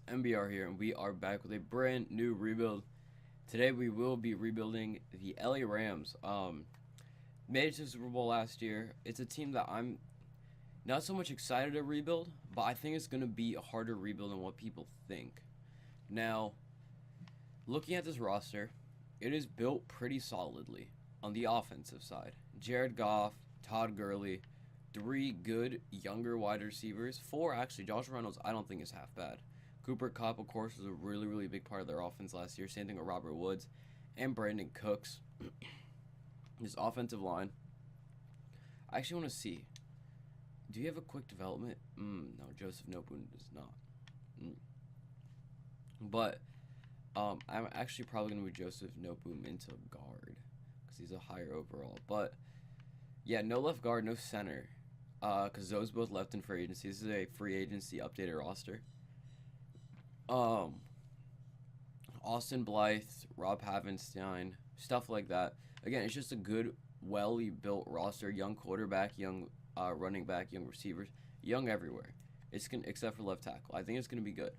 MBR here, and we are back with a brand new rebuild. Today we will be rebuilding the LA Rams. Made it to the Super Bowl last year. It's a team that I'm not so much excited to rebuild, but I think it's gonna be a harder rebuild than what people think. Now, looking at this roster, it is built pretty solidly on the offensive side. Jared Goff, Todd Gurley, three good younger wide receivers. Four actually. Josh Reynolds, I don't think is half bad. Cooper Kupp, of course, was a really big part of their offense last year. Same thing with Robert Woods and Brandon Cooks. This offensive line. I actually want to see. Do you have a quick development? No, Joseph Noteboom does not. But I'm actually probably going to move Joseph Noteboom into guard because he's a higher overall. But yeah, no left guard, no center. Because those both left in free agency. This is a free agency updated roster. Austin Blythe, Rob Havenstein, stuff like that. Again, it's just a good, built roster. Young quarterback, young running back, young receivers, young everywhere. Except for left tackle. I think it's gonna be good.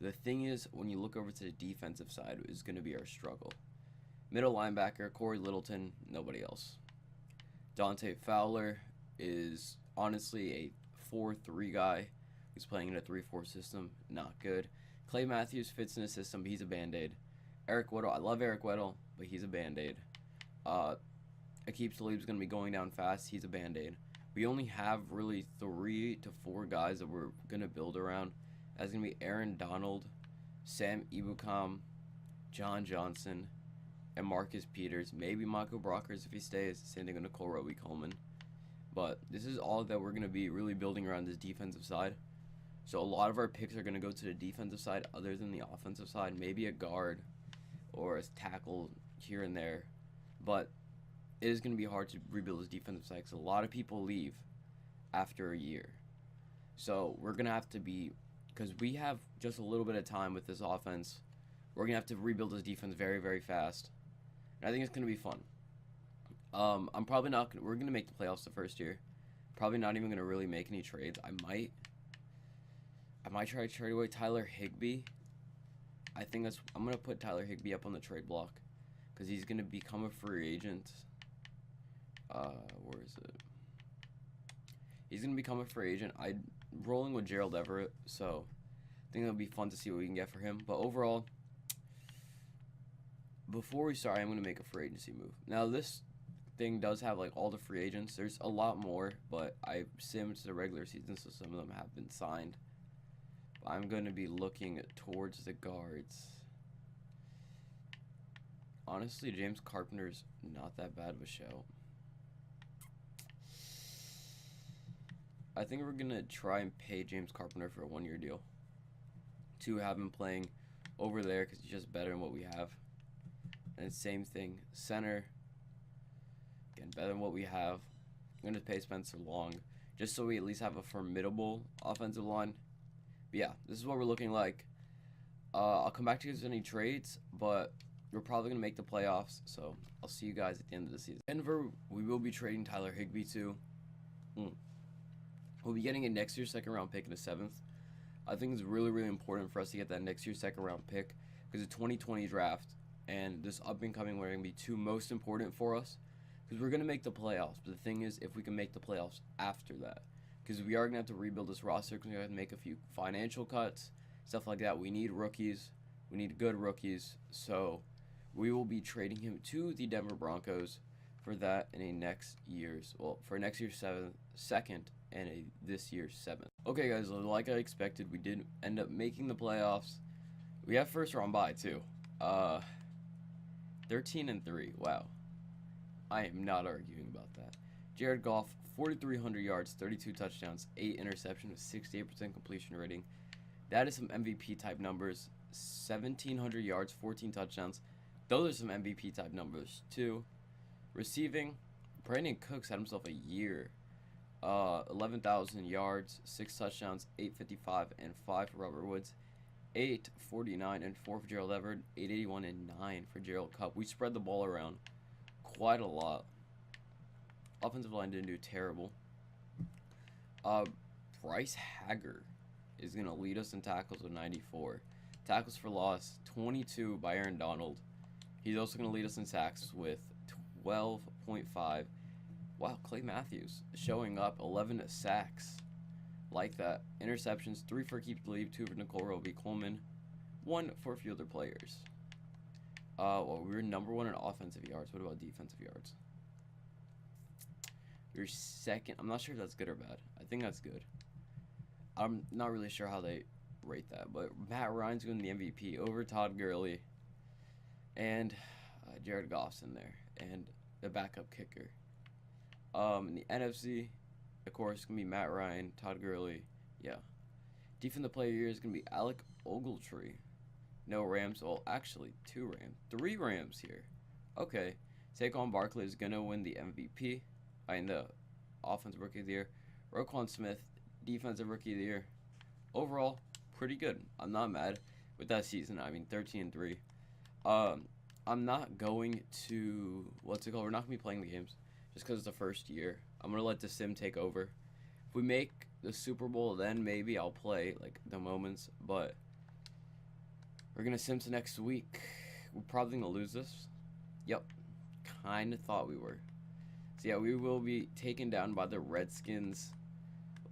The thing is, when you look over to the defensive side, is gonna be our struggle. Middle linebacker, Corey Littleton, nobody else. Dante Fowler is honestly a 4-3 guy who's playing in a 3-4 system. Not good. Clay Matthews fits in the system, but he's a band-aid. Eric Weddle, I love Eric Weddle, but he's a band-aid. Aqib Talib's going to be going down fast. He's a band-aid. We only have really 3 to 4 guys that we're going to build around. That's going to be Aaron Donald, Sam Ibukam, John Johnson, and Marcus Peters. Maybe Michael Brockers if he stays. Same thing with Nicole Roby-Coleman. But this is all that we're going to be really building around this defensive side. So a lot of our picks are going to go to the defensive side other than the offensive side. Maybe a guard or a tackle here and there. But it is going to be hard to rebuild this defensive side because a lot of people leave after a year. So we're going to have to be, because we have just a little bit of time with this offense, we're going to have to rebuild this defense very fast. And I think it's going to be fun. I'm probably not going to, we're going to make the playoffs the first year. Probably not even going to really make any trades. I might try to trade away Tyler Higbee. I'm going to put Tyler Higbee up on the trade block because he's going to become a free agent. Where is it? He's going to become a free agent. I'm rolling with Gerald Everett, so I think it'll be fun to see what we can get for him. But overall, before we start, I'm going to make a free agency move. Now, this thing does have like all the free agents. There's a lot more, but I simmed the regular season, so some of them have been signed. I'm going to be looking towards the guards. Honestly, James Carpenter's not that bad of a show. I think we're going to try and pay James Carpenter for a 1-year deal to have him playing over there because he's just better than what we have. And same thing, center. Again, better than what we have. I'm going to pay Spencer Long just so we at least have a formidable offensive line. But yeah, this is what we're looking like. I'll come back to you with any trades, but we're probably going to make the playoffs, so I'll see you guys at the end of the season. Denver, we will be trading Tyler Higbee to. We'll be getting a next year's second-round pick in the 7th. I think it's really important for us to get that next year's second-round pick because the 2020 draft and this up-and-coming are going to be two most important for us because we're going to make the playoffs. But the thing is, if we can make the playoffs after that, because we are going to have to rebuild this roster because we're going to have to make a few financial cuts, stuff like that. We need rookies. We need good rookies. So we will be trading him to the Denver Broncos for that in for next year's second and this year's 7th. Okay, guys, like I expected, we did end up making the playoffs. We have first round bye too. 13-3. Wow. I am not arguing about that. Jared Goff, 4,300 yards, 32 touchdowns, 8 interceptions, with 68% completion rating. That is some MVP type numbers. 1,700 yards, 14 touchdowns. Those are some MVP type numbers too. Receiving, Brandon Cooks had himself a year. 11,000 yards, 6 touchdowns, 855 and 5 for Robert Woods, 849 and 4 for Gerald Everett, 881 and 9 for Gerald Kupp. We spread the ball around quite a lot. Offensive line didn't do terrible. Bryce Hagger, is going to lead us in tackles with 94. Tackles for loss, 22 by Aaron Donald. He's also going to lead us in sacks with 12.5. Wow, Clay Matthews showing up, 11 sacks. Like that. Interceptions, 3 for Keep Talib, 2 for Nicole Roby-Coleman, 1 for a few other players. Well, we were number 1 in offensive yards. What about defensive yards? We were second. I'm not sure if that's good or bad. I think that's good. I'm not really sure how they rate that, but Matt Ryan's winning the MVP over Todd Gurley, and Jared Goff's in there, and the backup kicker. In the NFC, of course, it's going to be Matt Ryan, Todd Gurley, yeah. Defensive player of the year is going to be Alec Ogletree. No Rams, well, actually, 2 Rams. 3 Rams here. Okay. Saquon Barkley is going to win the MVP. The Offensive Rookie of the Year. Roquan Smith, Defensive Rookie of the Year. Overall, pretty good. I'm not mad with that season. 13-3. I'm not going to, we're not going to be playing the games just because it's the first year. I'm going to let the sim take over. If we make the Super Bowl, then maybe I'll play, the moments, but we're going to sim to next week. We're probably going to lose this. Yep. Kind of thought we were. So, yeah, we will be taken down by the Redskins.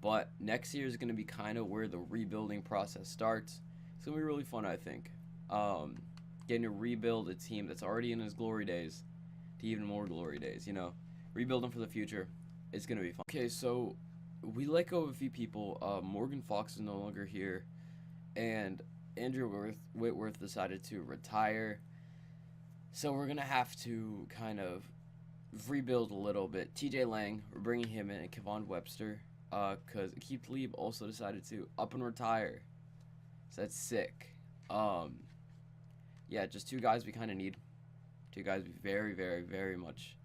But next year is going to be kind of where the rebuilding process starts. It's going to be really fun, I think. Getting to rebuild a team that's already in its glory days to even more glory days, Rebuild them for the future. It's going to be fun. Okay, so we let go of a few people. Morgan Fox is no longer here. And Andrew Whitworth decided to retire. So we're going to have to kind of rebuild a little bit. TJ Lang, we're bringing him in, and Kevon Webster. Because Akeem Talib also decided to up and retire. So that's sick. Yeah, just 2 guys we kind of need. 2 guys we very, very, very much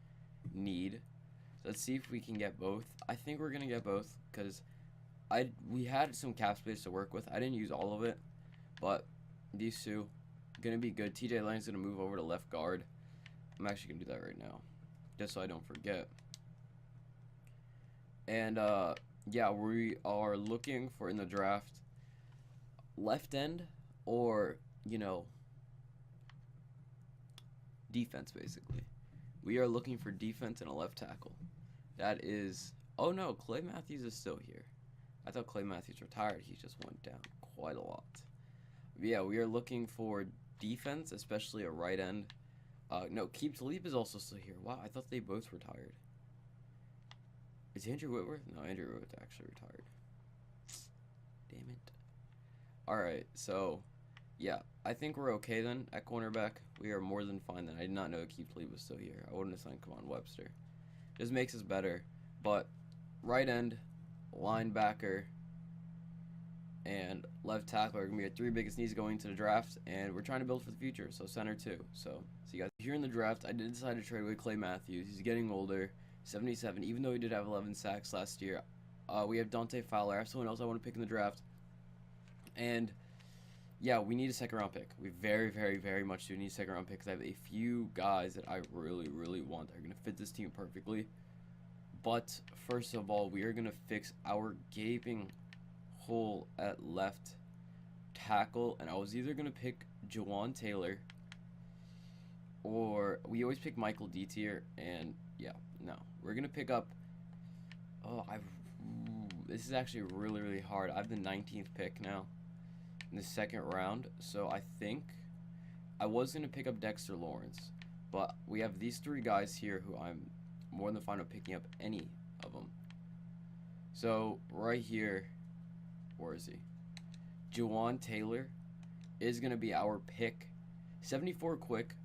need. So let's see if we can get both. I think we're going to get both because we had some cap space to work with. I didn't use all of it, but these 2 going to be good. TJ Lang's going to move over to left guard. I'm actually going to do that right now just so I don't forget. And, yeah, we are looking for in the draft left end or, defense, basically. We are looking for defense and a left tackle. That is, oh no, Clay Matthews is still here. I thought Clay Matthews retired. He just went down quite a lot. But yeah, we are looking for defense, especially a right end. No, Keep Talib is also still here. Wow, I thought they both retired. Is Andrew Whitworth? No, Andrew Whitworth actually retired. Damn it. Alright, so, yeah. I think we're okay then at cornerback. We are more than fine then. I did not know Keith Lee was still here. I wouldn't have signed Kevon Webster. Just makes us better. But right end, linebacker, and left tackle are going to be our 3 biggest needs going into the draft. And we're trying to build for the future, so center too. So, see you guys. Here in the draft, I did decide to trade away Clay Matthews. He's getting older. 77, even though he did have 11 sacks last year. We have Dante Fowler. I have someone else I want to pick in the draft. And, yeah, we need a second-round pick. We very, very, very much do need a second-round pick because I have a few guys that I really, really want that are going to fit this team perfectly. But, first of all, we are going to fix our gaping hole at left tackle. And I was either going to pick Jawan Taylor or we always pick Michael D tier. And, yeah, no. We're going to pick up... Oh, this is actually really, really hard. I have the 19th pick now in the second round. So I think I was going to pick up Dexter Lawrence. But we have these 3 guys here who I'm more than fine with picking up any of them. So right here, where is he? Jawan Taylor is going to be our pick. 74 quick.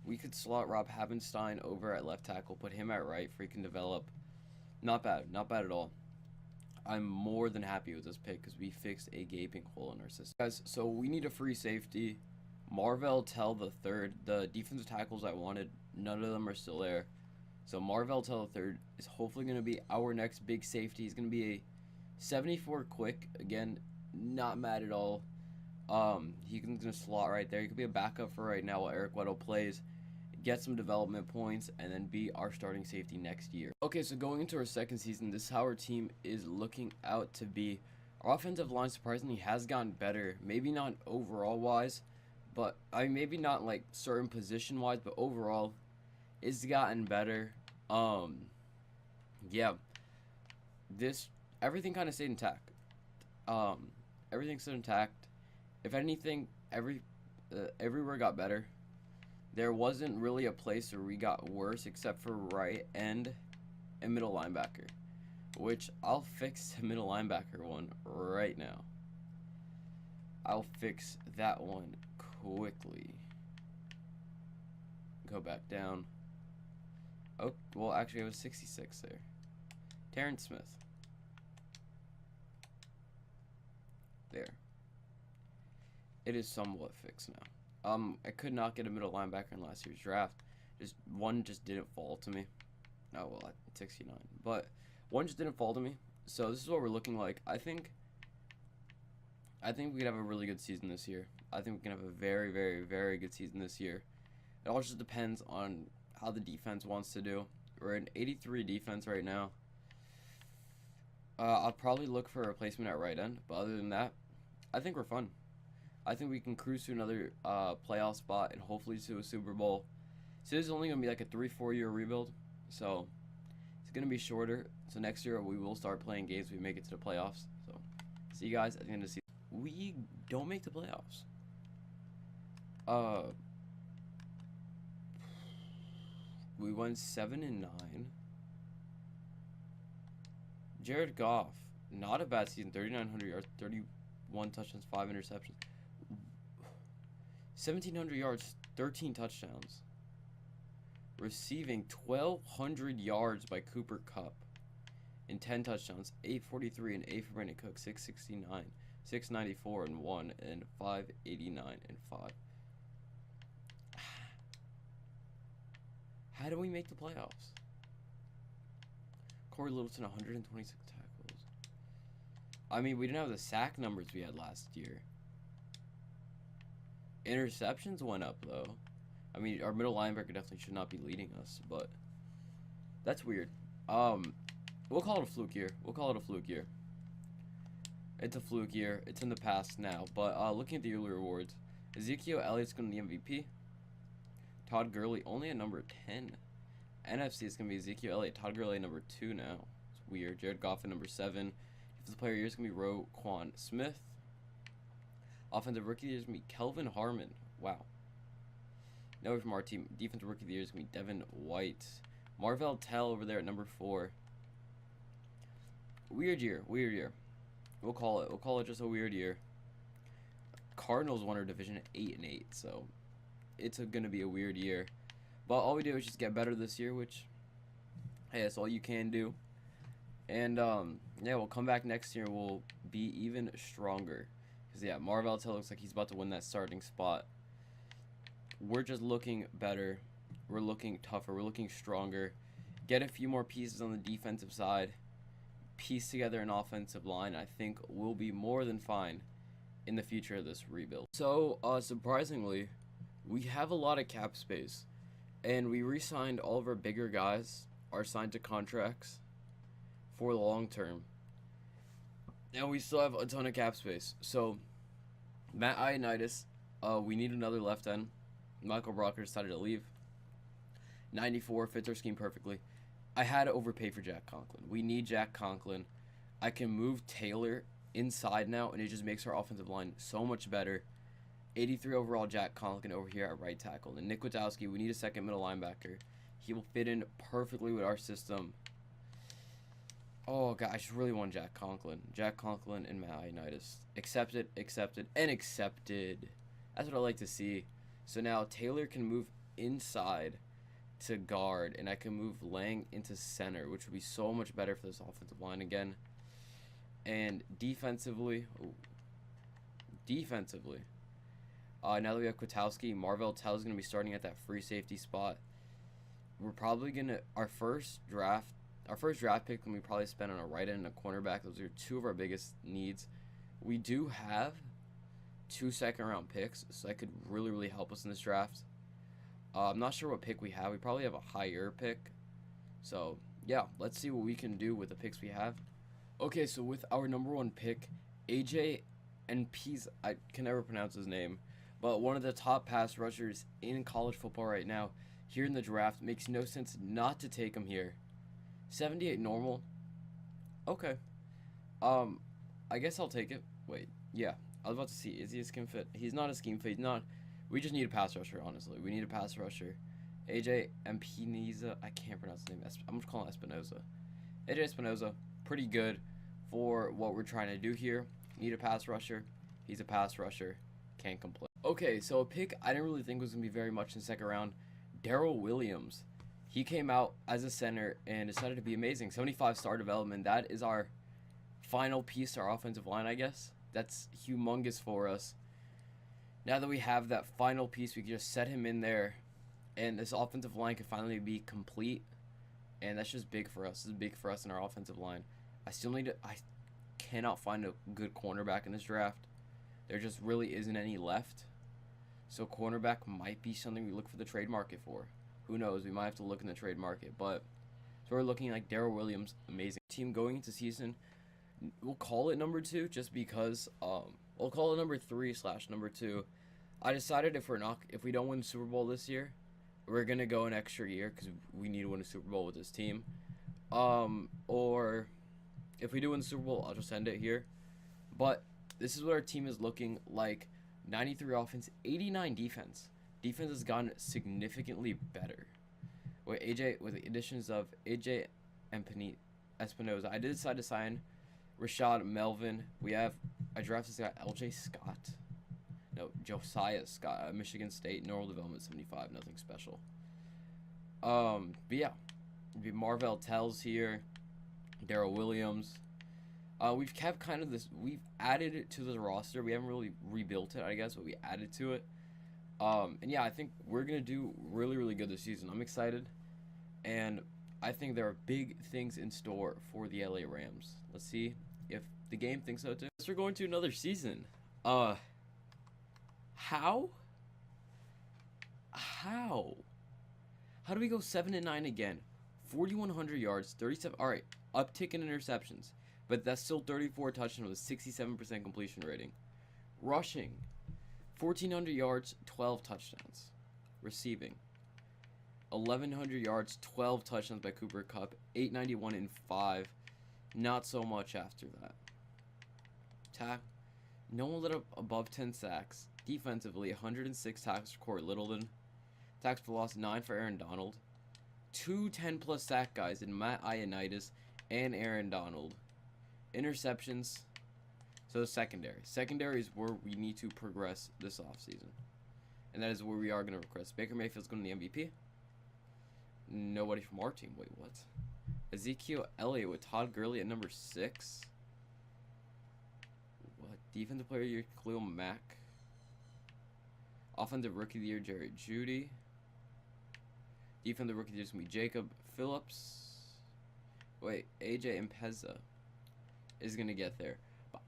We could slot Rob Havenstein over at left tackle, put him at right for he can develop. Not bad. Not bad at all. I'm more than happy with this pick because we fixed a gaping hole in our system. Guys, so we need a free safety. Marvell Tell the third. The defensive tackles I wanted, none of them are still there. So Marvell Tell the third is hopefully going to be our next big safety. He's going to be a 74 quick. Again, not mad at all. He can just slot right there. He could be a backup for right now while Eric Weddle plays. Get some development points, and then be our starting safety next year. Okay, so going into our second season, this is how our team is looking out to be. Our offensive line surprisingly has gotten better. Maybe not overall wise, but I mean, maybe not like certain position wise, but overall, it's gotten better. Um, yeah, this everything kind of stayed intact. Um, everything stayed intact. If anything, everywhere got better. There wasn't really a place where we got worse except for right end and middle linebacker, which I'll fix the middle linebacker one right now. I'll fix that one quickly. Go back down. Oh, well, actually, it was 66 there. Terrence Smith. There. It is somewhat fixed now. I could not get a middle linebacker in last year's draft. One just didn't fall to me. Oh, well, at 69. But one just didn't fall to me. So this is what we're looking like. I think we could have a really good season this year. I think we can have a very, very, very good season this year. It all just depends on how the defense wants to do. We're an 83 defense right now. I'll probably look for a replacement at right end. But other than that, I think we're fun. I think we can cruise to another playoff spot and hopefully to a Super Bowl. So this is only going to be like a 3-4 year rebuild. So it's going to be shorter. So next year we will start playing games. We make it to the playoffs. So see you guys at the end of the season. We don't make the playoffs. We won 7-9. Jared Goff, not a bad season. 3,900 yards, 31 touchdowns, 5 interceptions. 1,700 yards, 13 touchdowns. Receiving 1,200 yards by Cooper Kupp and 10 touchdowns. 843 and 8 for Brandon Cook. 669, 694 and 1 and 589 and 5. How do we make the playoffs? Corey Littleton, 126 tackles. I mean, we didn't have the sack numbers we had last year. Interceptions went up, though. I mean, our middle linebacker definitely should not be leading us, but that's weird. We'll call it a fluke year. It's a fluke year. It's in the past now. But looking at the early rewards, Ezekiel Elliott's going to be the MVP. Todd Gurley only at number 10. NFC is going to be Ezekiel Elliott. Todd Gurley at number 2 now. It's weird. Jared Goff at number 7. Defensive player of the year is going to be Roquan Smith. Offensive rookie of the year is going to be Kelvin Harmon. Wow. Now from our team, defensive rookie of the year is going to be Devin White. Marvell Tell over there at number 4. Weird year. We'll call it just a weird year. Cardinals won our division at 8-8, so it's going to be a weird year. But all we do is just get better this year, which, hey, that's all you can do. And, yeah, we'll come back next year and we'll be even stronger. Because, yeah, Marvell Tell looks like he's about to win that starting spot. We're just looking better. We're looking tougher. We're looking stronger. Get a few more pieces on the defensive side. Piece together an offensive line. I think we'll be more than fine in the future of this rebuild. So, surprisingly, we have a lot of cap space. And we re-signed all of our bigger guys, are signed to contracts for the long term. And we still have a ton of cap space. So, Matt Ioannidis, we need another left end. Michael Brocker decided to leave. 94 fits our scheme perfectly. I had to overpay for Jack Conklin. We need Jack Conklin. I can move Taylor inside now, and it just makes our offensive line so much better. 83 overall Jack Conklin over here at right tackle. And Nick Witowski, we need a second middle linebacker. He will fit in perfectly with our system. Oh, God, I just really want Jack Conklin. Jack Conklin and Matt Ioannidis. Accepted, and accepted. That's what I like to see. So now Taylor can move inside to guard, and I can move Lang into center, which would be so much better for this offensive line again. And defensively, now that we have Kwiatkowski, Marvell Tell is going to be starting at that free safety spot. We're probably going to, our first draft pick can we probably spend on a right end and a cornerback. Those are two of our biggest needs. We do have 2 second-round picks, so that could really, really help us in this draft. I'm not sure what pick we have. We probably have a higher pick. So, yeah, let's see what we can do with the picks we have. Okay, so with our number 1 pick AJ and P's, I can never pronounce his name, but one of the top pass rushers in college football right now. Here in the draft, makes no sense not to take him here. 78 normal. Okay. I guess I'll take it. Wait, yeah. I was about to see, is he a scheme fit? He's not a scheme fit. He's not. We just need a pass rusher, honestly. We need a pass rusher. AJ Empiniza. I can't pronounce his name. I'm just calling Espinoza. AJ Espinoza. Pretty good for what we're trying to do here. Need a pass rusher. He's a pass rusher. Can't complain. Okay, so a pick I didn't really think was going to be very much in the second round. Daryl Williams. He came out as a center and decided to be amazing. 75 star development. That is our final piece to our offensive line, I guess. That's humongous for us. Now that we have that final piece, we can just set him in there, and this offensive line can finally be complete. And that's just big for us. This is big for us in our offensive line. I cannot find a good cornerback in this draft. There just really isn't any left. So cornerback might be something we look for the trade market for. Who knows? We might have to look in the trade market. But so we're looking like Daryl Williams, amazing team going into season. We'll call it number 2 just because. We'll call it number 3/number 2. I decided if we don't win the Super Bowl this year, we're gonna go an extra year because we need to win a Super Bowl with this team. Or if we do win the Super Bowl, I'll just end it here. But this is what our team is looking like. 93 offense, 89 defense. Defense has gotten significantly better. With the additions of AJ and Espinoza, I did decide to sign Rashad Melvin. I drafted this guy, LJ Scott. No, Josiah Scott, Michigan State, normal development 75, nothing special. But yeah, it'd be Marvell Tells here, Daryl Williams. We've kept kind of this. We've added it to the roster. We haven't really rebuilt it, I guess, but we added to it. And yeah, I think we're gonna do really, really good this season. I'm excited, and I think there are big things in store for the LA Rams. Let's see if the game thinks so too. We're going to another season. How? How do we go 7-9 again? 4,100 yards, 37. All right, uptick in interceptions, but that's still 34 touchdowns with 67% completion rating. Rushing, 1,400 yards, 12 touchdowns. Receiving, 1,100 yards, 12 touchdowns by Cooper Kupp, 891 in 5. Not so much after that. No one let up above 10 sacks. Defensively, 106 tackles for Corey Littleton. Tackles for loss, 9 for Aaron Donald. 2 10-plus sack guys in Matt Ioannidis and Aaron Donald. Interceptions. So secondary. Secondary is where we need to progress this offseason. And that is where we are going to progress. Baker Mayfield's going to the MVP. Nobody from our team. Wait, what? Ezekiel Elliott with Todd Gurley at number 6. What? Defensive Player of the Year, Khalil Mack. Offensive Rookie of the Year, Jared Jeudy. Defensive Rookie of the Year is going to be Jacob Phillips. Wait, AJ Impeza is going to get there. But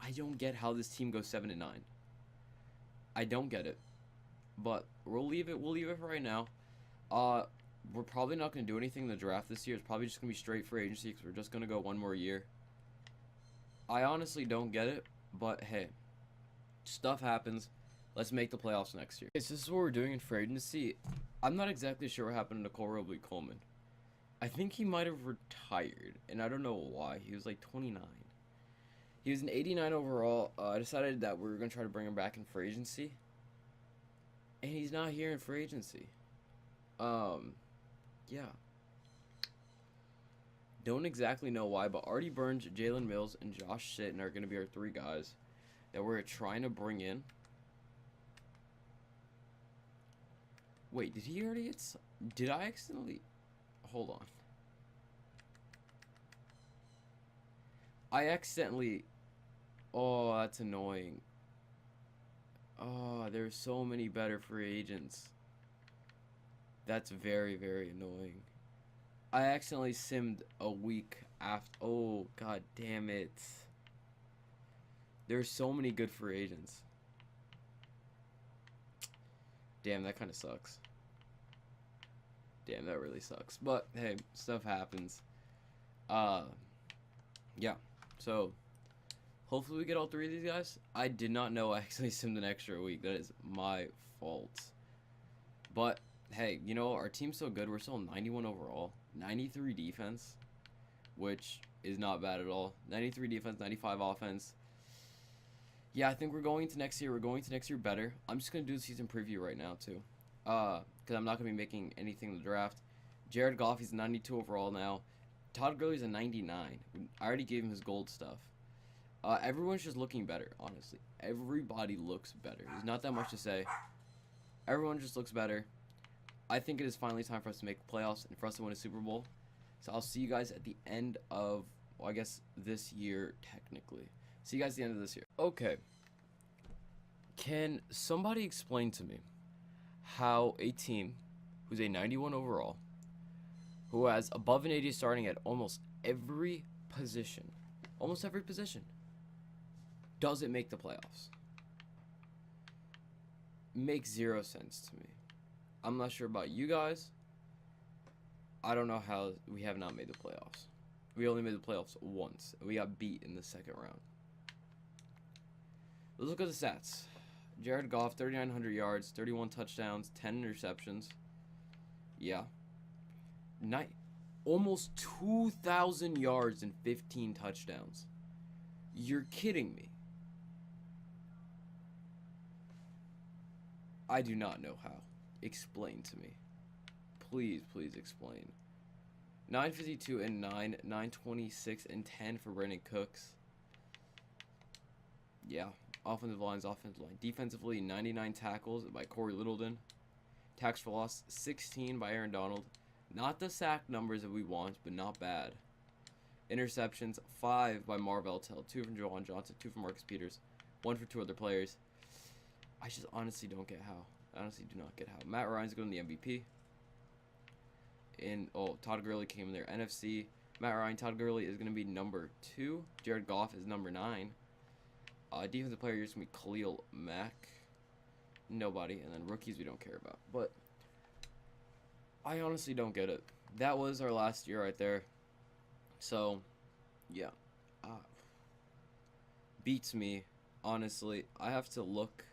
I don't get how this team goes 7-9. I don't get it. But we'll leave it for right now. We're probably not going to do anything in the draft this year. It's probably just going to be straight free agency because we're just going to go one more year. I honestly don't get it, but hey, stuff happens. Let's make the playoffs next year. Okay, so this is what we're doing in free agency. I'm not exactly sure what happened to Cole Robley-Coleman. I think he might have retired, and I don't know why. He was like 29. He was an 89 overall. I decided that we were going to try to bring him back in free agency. And he's not here in free agency. Yeah. Don't exactly know why, but Artie Burns, Jalen Mills, and Josh Sitton are going to be our 3 guys that we're trying to bring in. Wait, did he already get... Did I accidentally... Hold on. I accidentally... Oh, that's annoying. Oh, there's so many better free agents. That's very, very annoying. I accidentally simmed a week after. Oh, god damn it. There's so many good free agents. Damn, that kind of sucks. Damn, that really sucks. But, hey, stuff happens. Yeah. So, Hopefully we get all 3 of these guys. I did not know I actually simmed an extra week. That is my fault. But, hey, you know, our team's so good. We're still 91 overall. 93 defense, which is not bad at all. 93 defense, 95 offense. Yeah, I think we're going to next year. We're going to next year better. I'm just going to do the season preview right now, too. Because I'm not going to be making anything in the draft. Jared Goff, he's a 92 overall now. Todd Gurley's a 99. I already gave him his gold stuff. Everyone's just looking better, honestly. Everybody looks better. There's not that much to say. Everyone just looks better. I think it is finally time for us to make the playoffs and for us to win a Super Bowl. So I'll see you guys at the end of, well, I guess this year, technically. See you guys at the end of this year. Okay. Can somebody explain to me how a team who's a 91 overall, who has above an 80 starting at almost every position, doesn't make the playoffs? Makes 0 sense to me. I'm not sure about you guys. I don't know how we have not made the playoffs. We only made the playoffs once, and we got beat in the second round. Let's look at the stats. Jared Goff, 3,900 yards, 31 touchdowns, 10 interceptions. Yeah. Almost 2,000 yards and 15 touchdowns. You're kidding me. I do not know how. Explain to me. Please, please explain. 952 and 9, 926 and 10 for Brandon Cooks. Yeah. Offensive line. Defensively, 99 tackles by Corey Littleton. Tackles for loss, 16 by Aaron Donald. Not the sack numbers that we want, but not bad. Interceptions, 5 by Marvell Tell, 2 from Jawan Johnson, 2 from Marcus Peters, 1 for 2 other players. I just honestly don't get how. I honestly do not get how. Matt Ryan's going to the MVP. Todd Gurley came in there. NFC, Matt Ryan, Todd Gurley is going to be number 2. Jared Goff is number 9. Defensive player is going to be Khalil Mack. Nobody. And then rookies we don't care about. But I honestly don't get it. That was our last year right there. So, yeah. Beats me, honestly. I have to look.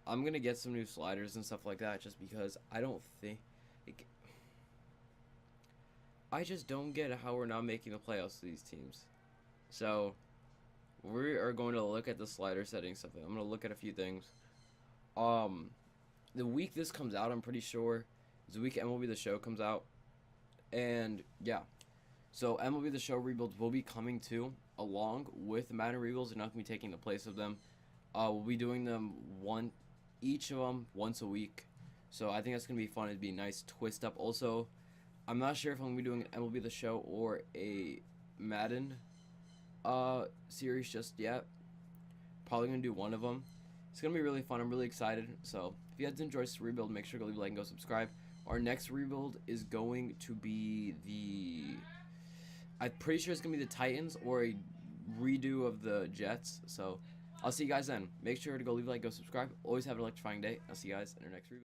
I'm going to get some new sliders and stuff like that just because I don't think... I just don't get how we're not making the playoffs to these teams. So, we are going to look at the slider settings stuff. I'm going to look at a few things. The week this comes out, I'm pretty sure, is the week MLB The Show comes out. And, yeah. So, MLB The Show rebuilds will be coming too, along with the Madden rebuilds. They're not going to be taking the place of them. We'll be doing them each of them once a week. So, I think that's going to be fun. It'd be a nice twist up. Also, I'm not sure if I'm going to be doing an MLB The Show or a Madden series just yet. Probably going to do one of them. It's going to be really fun. I'm really excited. So, if you guys enjoy this rebuild, make sure to leave a like and go subscribe. Our next rebuild is going to be I'm pretty sure it's going to be the Titans or a redo of the Jets. So, I'll see you guys then. Make sure to go leave a like, go subscribe. Always have an electrifying day. I'll see you guys in our next rebuild.